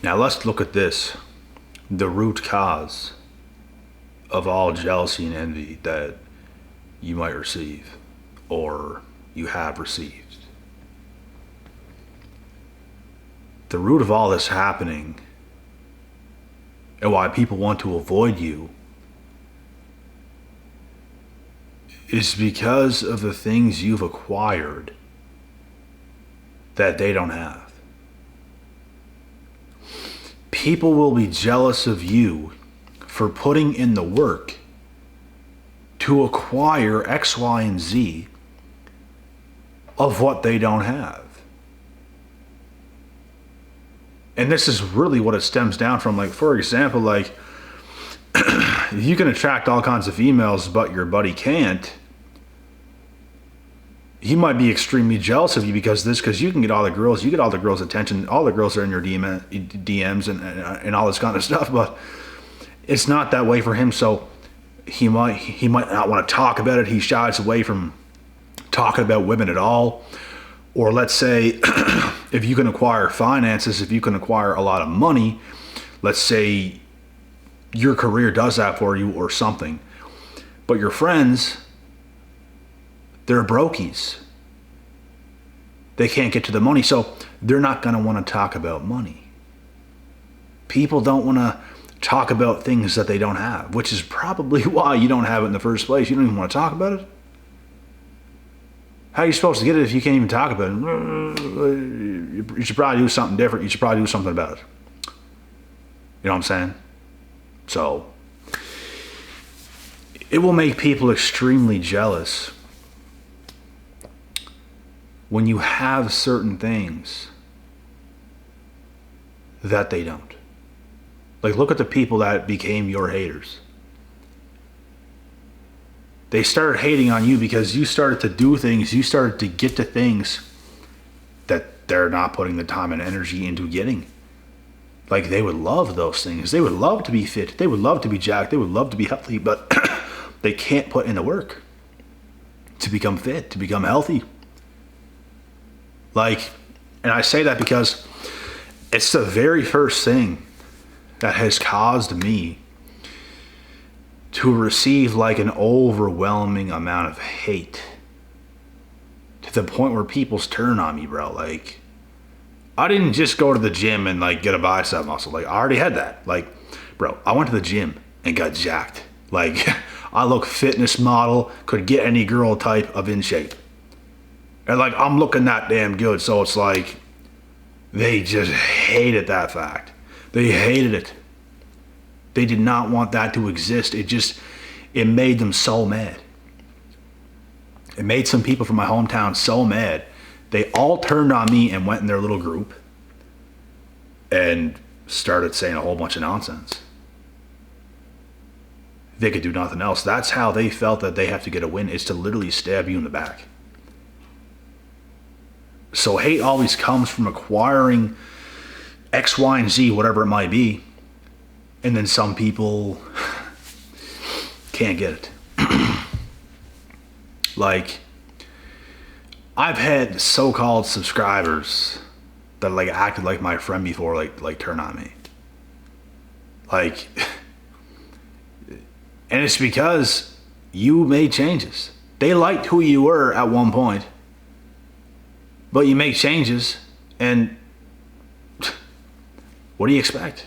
Now let's look at this. The root cause of all jealousy and envy that you might receive or you have received. The root of all this happening and why people want to avoid you is because of the things you've acquired that they don't have. People will be jealous of you for putting in the work to acquire X, Y, and Z of what they don't have. And this is really what it stems down from. Like, for example, like, you can attract all kinds of females, but your buddy can't. He might be extremely jealous of you because you can get all the girls, you get all the girls' attention, all the girls are in your DMs and all this kind of stuff, but it's not that way for him. So he might not want to talk about it. He shies away from talking about women at all. Or let's say if you can acquire finances, if you can acquire a lot of money, let's say your career does that for you or something, but your friends, they're brokies. They can't get to the money, so they're not going to want to talk about money. People don't want to talk about things that they don't have, which is probably why you don't have it in the first place. You don't even want to talk about it. How are you supposed to get it if you can't even talk about it? You should probably do something different. You should probably do something about it. You know what I'm saying? So, it will make people extremely jealous when you have certain things that they don't. Like, look at the people that became your haters. They started hating on you because you started to do things, you started to get to things that they're not putting the time and energy into getting. Like, they would love those things. They would love to be fit. They would love to be jacked. They would love to be healthy, but they can't put in the work to become fit, to become healthy. Like, and I say that because it's the very first thing that has caused me to receive like an overwhelming amount of hate to the point where people's turn on me, bro. Like, I didn't just go to the gym and like get a bicep muscle. Like, I already had that. Like, bro, I went to the gym and got jacked. Like, I look fitness model, could get any girl type of in shape. And like, I'm looking that damn good. So it's like, they just hated that fact. They hated it. They did not want that to exist. It made them so mad. It made some people from my hometown so mad. They all turned on me and went in their little group and started saying a whole bunch of nonsense. They could do nothing else. That's how they felt that they have to get a win, is to literally stab you in the back. So hate always comes from acquiring X, Y, and Z, whatever it might be. And then some people can't get it. Like, I've had so-called subscribers that like acted like my friend before, like turn on me. Like, and it's because you made changes. They liked who you were at one point, but you make changes, and what do you expect?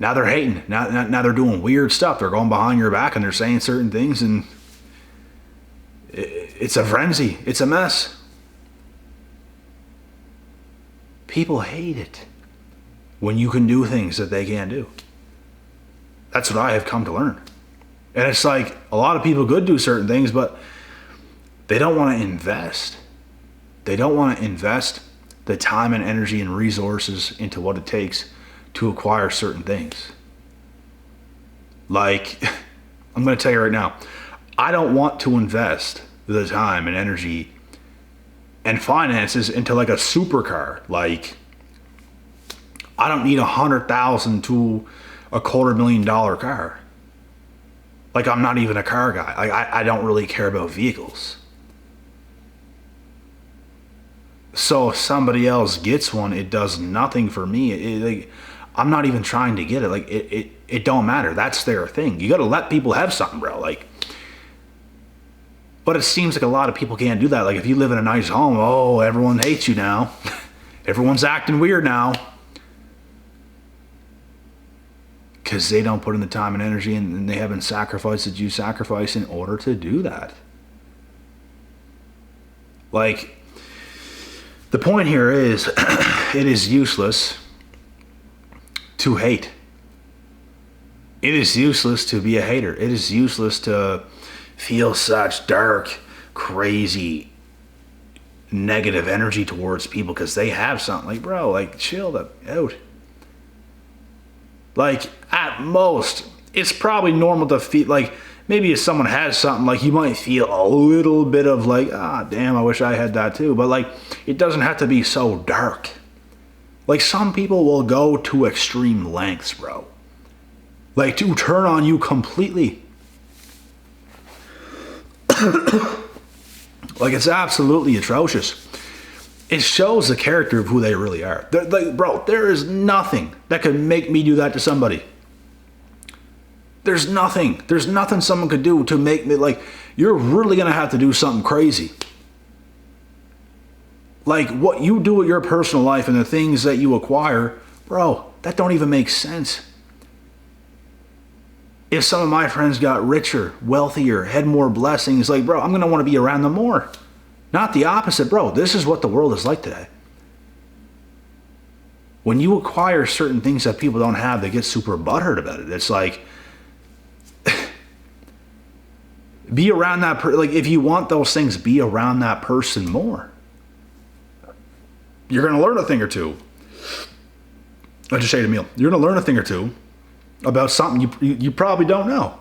Now they're hating. Now they're doing weird stuff. They're going behind your back and they're saying certain things, and it's a frenzy. It's a mess. People hate it when you can do things that they can't do. That's what I have come to learn. And it's like, a lot of people could do certain things, but they don't want to invest. They don't want to invest the time and energy and resources into what it takes to acquire certain things. Like, I'm going to tell you right now, I don't want to invest the time and energy and finances into like a supercar. Like, I don't need $100,000 to $250,000 car. Like, I'm not even a car guy. Like, I don't really care about vehicles. So if somebody else gets one, it does nothing for me. Like, I'm not even trying to get it. Like it don't matter. That's their thing. You got to let people have something, bro. Like, but it seems like a lot of people can't do that. Like if you live in a nice home, oh, everyone hates you now. Everyone's acting weird now. Because they don't put in the time and energy, and they haven't sacrificed that you sacrifice in order to do that. Like, the point here is, it is useless to hate. It is useless to be a hater. It is useless to feel such dark, crazy, negative energy towards people because they have something. Like, bro, like, chill the out. Like, at most, it's probably normal to feel like, maybe if someone has something, like, you might feel a little bit of like, damn, I wish I had that too. But like, it doesn't have to be so dark. Like, some people will go to extreme lengths, bro. Like, to turn on you completely. Like, it's absolutely atrocious. It shows the character of who they really are. Like, bro, there is nothing that could make me do that to somebody. There's nothing. There's nothing someone could do to make me, like, you're really going to have to do something crazy. Like, what you do with your personal life and the things that you acquire, bro, that don't even make sense. If some of my friends got richer, wealthier, had more blessings, like, bro, I'm going to want to be around them more. Not the opposite, bro. This is what the world is like today. When you acquire certain things that people don't have, they get super butthurt about it. It's like, be around that person. Like, if you want those things, be around that person more. You're going to learn a thing or two. I just ate a meal. You're going to learn a thing or two about something you probably don't know.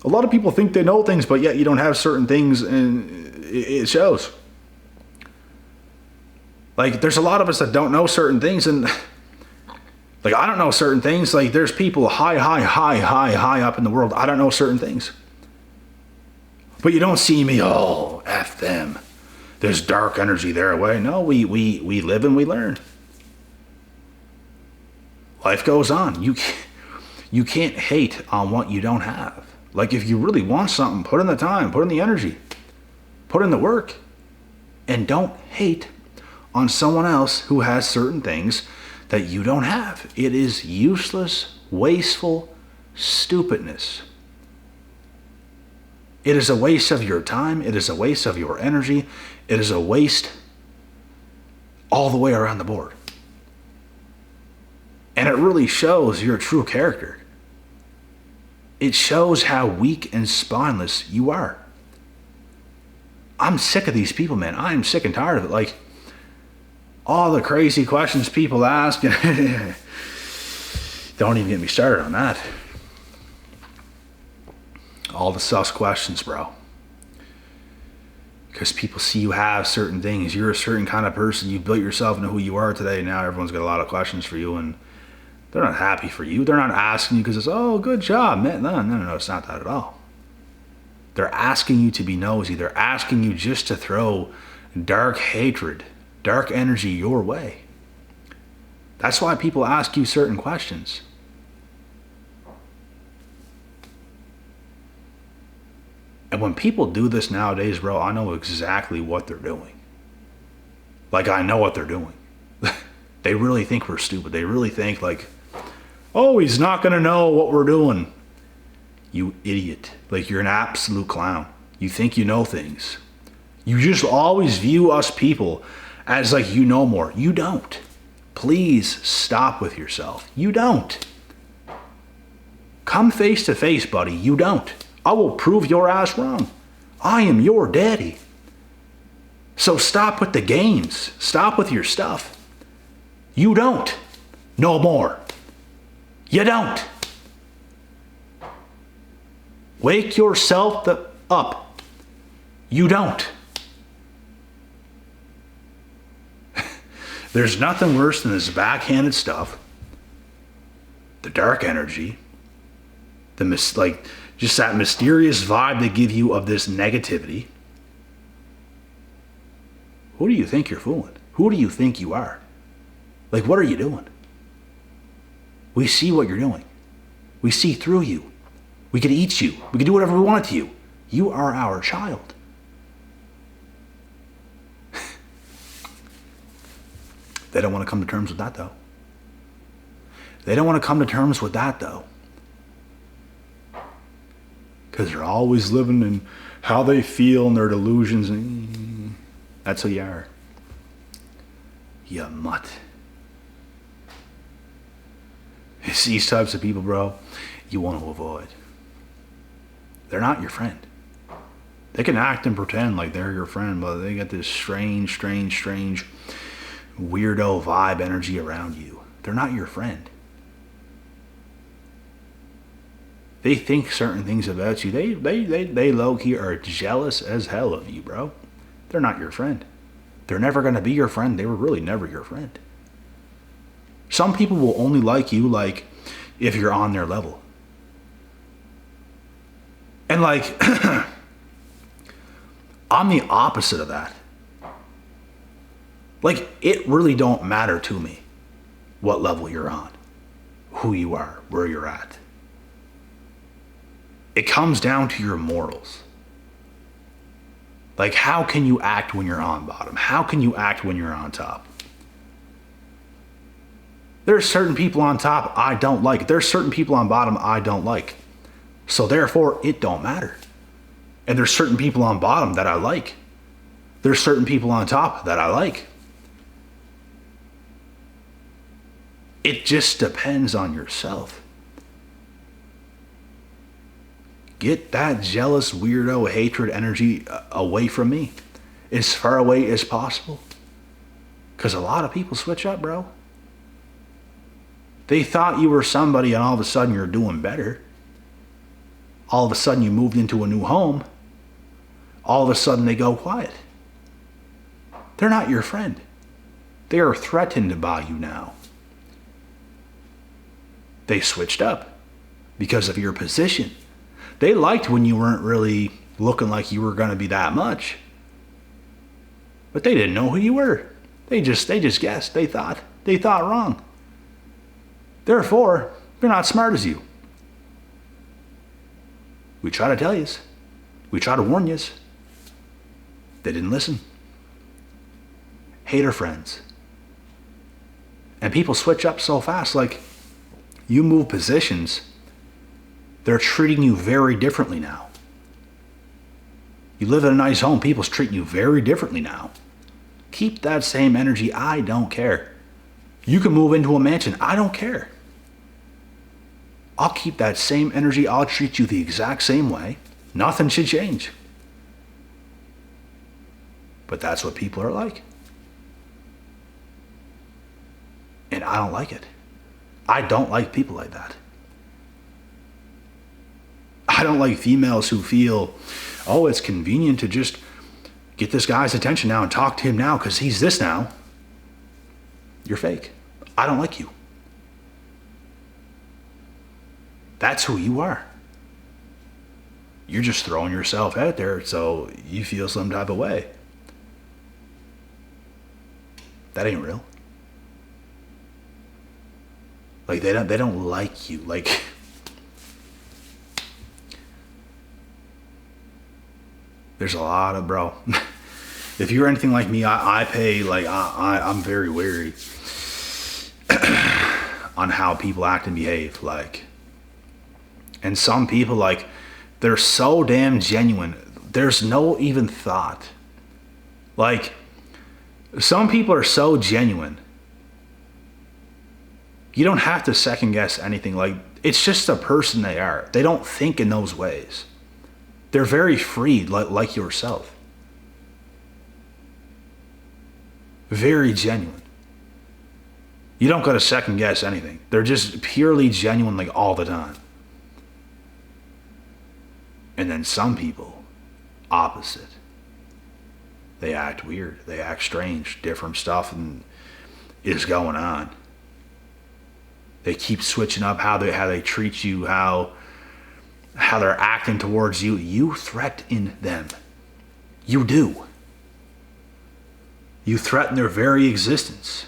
A lot of people think they know things, but yet you don't have certain things, and it shows. Like, there's a lot of us that don't know certain things, and like, I don't know certain things. Like, there's people high up in the world. I don't know certain things. But you don't see me, oh, F them. There's dark energy their way. No, we live and we learn. Life goes on. You can't hate on what you don't have. Like, if you really want something, put in the time, put in the energy, put in the work, and don't hate on someone else who has certain things that you don't have. It is useless, wasteful stupidness. It is a waste of your time. It is a waste of your energy. It is a waste all the way around the board. And it really shows your true character. It shows how weak and spineless you are. I'm sick of these people, man. I am sick and tired of it. Like, all the crazy questions people ask. Don't even get me started on that. All the sus questions, bro. Because people see you have certain things. You're a certain kind of person. You built yourself into who you are today. Now everyone's got a lot of questions for you, and they're not happy for you. They're not asking you because it's, oh, good job, man. No, it's not that at all. They're asking you to be nosy. They're asking you just to throw dark hatred, dark energy your way. That's why people ask you certain questions. And when people do this nowadays, bro, I know exactly what they're doing. Like, I know what they're doing. They really think we're stupid. They really think, like, oh, he's not going to know what we're doing. You idiot. Like, you're an absolute clown. You think you know things. You just always view us people as like you know more. You don't. Please stop with yourself. You don't. Come face to face, buddy. You don't. I will prove your ass wrong. I am your daddy. So stop with the games. Stop with your stuff. You don't. No more. You don't. Wake yourself up. You don't. There's nothing worse than this backhanded stuff, the dark energy, just that mysterious vibe they give you of this negativity. Who do you think you're fooling? Who do you think you are? Like, what are you doing? We see what you're doing. We see through you. We could eat you. We could do whatever we wanted to you. You are our child. They don't want to come to terms with that, though. They don't want to come to terms with that, though. Because they're always living in how they feel and their delusions. And that's who you are. You mutt. It's these types of people, bro, you want to avoid. They're not your friend. They can act and pretend like they're your friend, but they get this strange weirdo vibe energy around you. They're not your friend. They think certain things about you. They low-key are jealous as hell of you, bro. They're not your friend. They're never going to be your friend. They were really never your friend. Some people will only like you, like, if you're on their level. And, like, I'm the opposite of that. Like, it really don't matter to me what level you're on, who you are, where you're at. It comes down to your morals. Like, how can you act when you're on bottom? How can you act when you're on top? There's certain people on top I don't like. There's certain people on bottom I don't like. So therefore, it don't matter. And there's certain people on bottom that I like. There's certain people on top that I like. It just depends on yourself. Get that jealous, weirdo, hatred energy away from me. As far away as possible. Because a lot of people switch up, bro. They thought you were somebody and all of a sudden you're doing better. All of a sudden you moved into a new home. All of a sudden they go quiet. They're not your friend. They are threatened by you now. They switched up because of your position. They liked when you weren't really looking like you were going to be that much. But they didn't know who you were. They just guessed. They thought wrong. Therefore, they're not smart as you. We try to tell you. We try to warn you. They didn't listen. Hater friends. And people switch up so fast, like you move positions, they're treating you very differently now. You live in a nice home, people's treating you very differently now. Keep that same energy, I don't care. You can move into a mansion, I don't care. I'll keep that same energy, I'll treat you the exact same way. Nothing should change. But that's what people are like. And I don't like it. I don't like people like that. I don't like females who feel, oh, it's convenient to just get this guy's attention now and talk to him now because he's this now. You're fake. I don't like you. That's who you are. You're just throwing yourself out there so you feel some type of way. That ain't real. Like they don't like you. Like there's a lot of, bro. If you're anything like me, I pay, like I'm very wary on how people act and behave. Like, and some people, like, they're so damn genuine. There's no even thought. Like, some people are so genuine. You don't have to second guess anything. Like, it's just the person they are. They don't think in those ways. They're very free, like yourself. Very genuine. You don't got to second guess anything. They're just purely genuine, like, all the time. And then some people, opposite. They act weird. They act strange. Different stuff is going on. They keep switching up how they treat you, how they're acting towards you. You threaten them. You do. You threaten their very existence.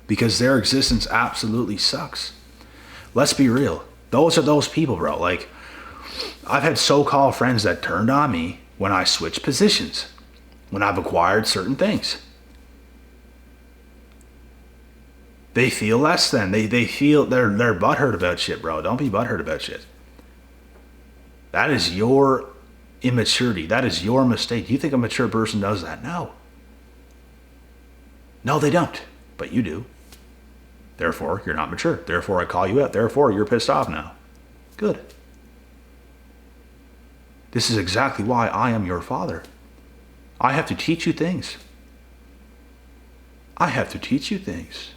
Because their existence absolutely sucks. Let's be real. Those are those people, bro. Like, I've had so-called friends that turned on me when I switched positions, when I've acquired certain things. They feel less than. They feel they're butthurt about shit, bro. Don't be butthurt about shit. That is your immaturity. That is your mistake. You think a mature person does that? No. No, they don't. But you do. Therefore, you're not mature. Therefore, I call you out. Therefore, you're pissed off now. Good. This is exactly why I am your father. I have to teach you things. I have to teach you things.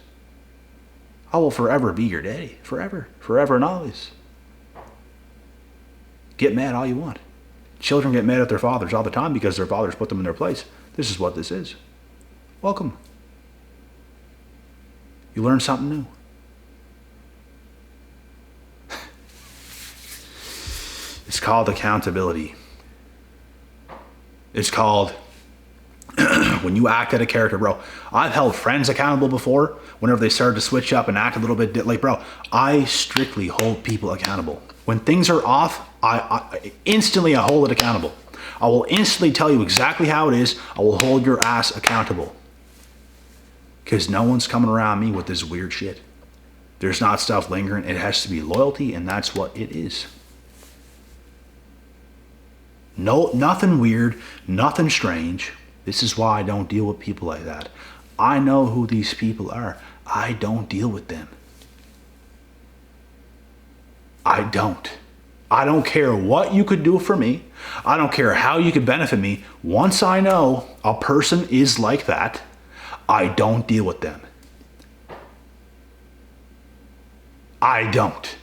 I will forever be your daddy. Forever. Forever and always. Get mad all you want. Children get mad at their fathers all the time because their fathers put them in their place. This is what this is. Welcome. You learn something new. It's called accountability. It's called when you act out a character, bro. I've held friends accountable before whenever they started to switch up and act a little bit like, bro, I strictly hold people accountable. When things are off, I instantly hold it accountable. I will instantly tell you exactly how it is. I will hold your ass accountable. Because no one's coming around me with this weird shit. There's not stuff lingering. It has to be loyalty, and that's what it is. No, nothing weird, nothing strange. This is why I don't deal with people like that. I know who these people are. I don't deal with them. I don't. I don't care what you could do for me. I don't care how you could benefit me. Once I know a person is like that, I don't deal with them. I don't.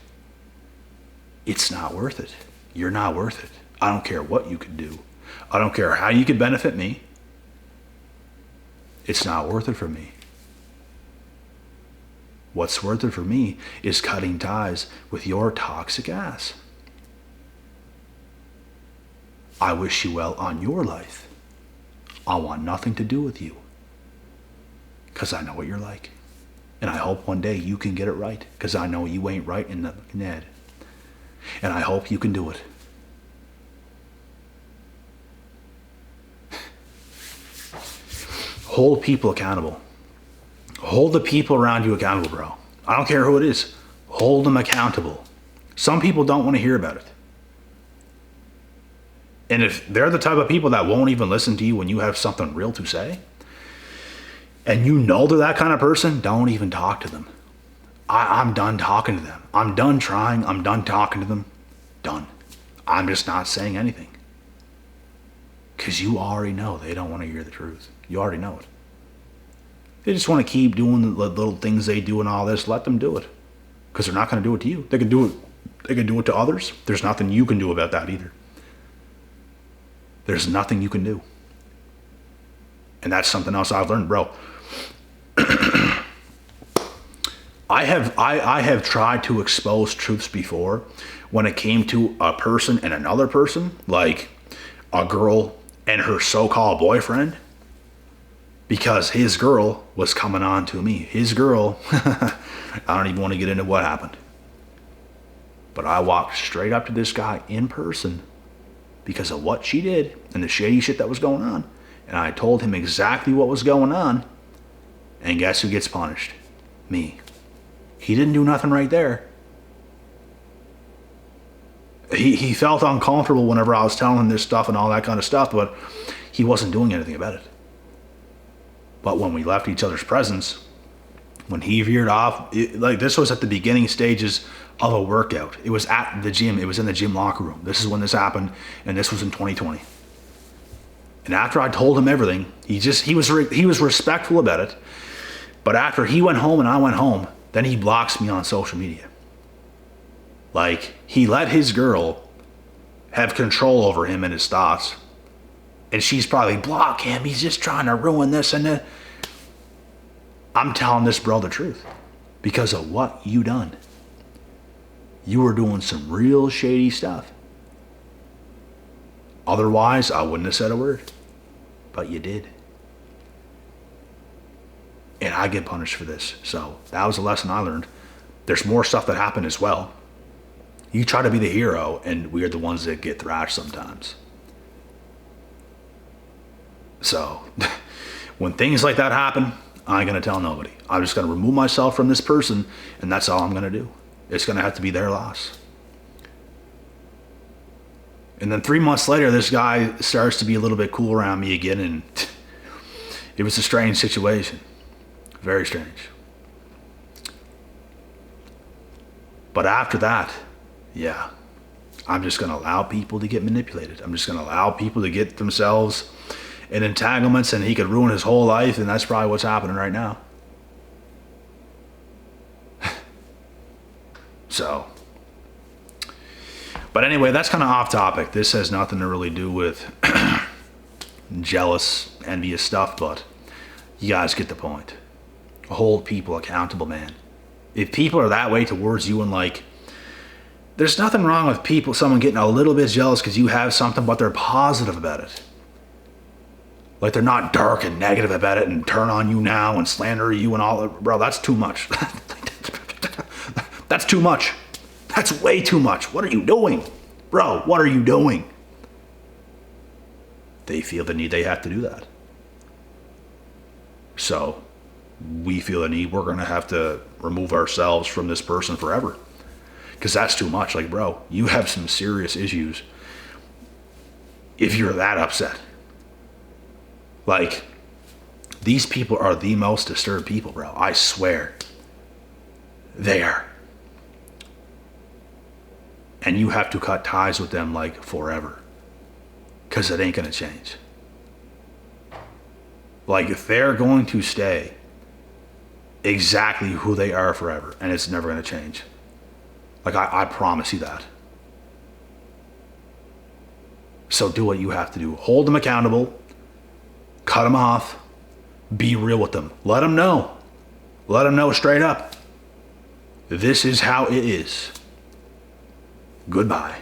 It's not worth it. You're not worth it. I don't care what you could do. I don't care how you could benefit me. It's not worth it for me. What's worth it for me is cutting ties with your toxic ass. I wish you well on your life. I want nothing to do with you. Because I know what you're like. And I hope one day you can get it right. Because I know you ain't right in the head. And I hope you can do it. Hold people accountable. Hold the people around you accountable, bro. I don't care who it is. Hold them accountable. Some people don't want to hear about it. And if they're the type of people that won't even listen to you when you have something real to say, and you know they're that kind of person, don't even talk to them. I'm done talking to them. I'm done trying. I'm done talking to them. Done. I'm just not saying anything. Because you already know they don't want to hear the truth. You already know it. They just want to keep doing the little things they do and all this. Let them do it. Because they're not going to do it to you. They can do it. They can do it to others. There's nothing you can do about that either. There's nothing you can do. And that's something else I've learned, bro. I have tried to expose truths before when it came to a person and another person, like a girl and her so-called boyfriend, because his girl was coming on to me. His girl, I don't even want to get into what happened. But I walked straight up to this guy in person because of what she did and the shady shit that was going on. And I told him exactly what was going on. And guess who gets punished? Me. He didn't do nothing right there. He felt uncomfortable whenever I was telling him this stuff and all that kind of stuff, but he wasn't doing anything about it. But when we left each other's presence, when he veered off, like this was at the beginning stages of a workout. It was at the gym. It was in the gym locker room. This is when this happened, and this was in 2020. And after I told him everything, he was respectful about it. But after he went home and I went home, then he blocks me on social media. Like, he let his girl have control over him and his thoughts. And she's probably, block him, he's just trying to ruin this and that. I'm telling this bro the truth. Because of what you done. You were doing some real shady stuff. Otherwise, I wouldn't have said a word. But you did. and I get punished for this. So that was a lesson I learned. There's more stuff that happened as well. You try to be the hero, and we're the ones that get thrashed sometimes. So when things like that happen, I ain't gonna tell nobody. I'm just gonna remove myself from this person, and that's all I'm gonna do. It's gonna have to be their loss. And then 3 months later, this guy starts to be a little bit cool around me again, and it was a strange situation. Very strange. But after that, yeah, I'm just going to allow people to get manipulated. I'm just going to allow people to get themselves in entanglements, and he could ruin his whole life, and that's probably what's happening right now. So, but anyway, that's kind of off topic. This has nothing to really do with jealous, envious stuff, but you guys get the point. Hold people accountable, man. If people are that way towards you, and like, there's nothing wrong with someone getting a little bit jealous because you have something, but they're positive about it. Like, they're not dark and negative about it and turn on you now and slander you and all. Bro, that's too much. That's too much. That's way too much. What are you doing? Bro, what are you doing? They feel the need they have to do that. So we feel the need, we're going to have to remove ourselves from this person forever. Because that's too much. Like, bro, you have some serious issues if you're that upset. Like, these people are the most disturbed people, bro. I swear. They are. And you have to cut ties with them, like, forever. Because it ain't going to change. Like, if they're going to stay exactly who they are forever, and it's never going to change. Like, I promise you that. So do what you have to do. Hold them accountable. Cut them off. Be real with them. Let them know. Let them know straight up. This is how it is. Goodbye.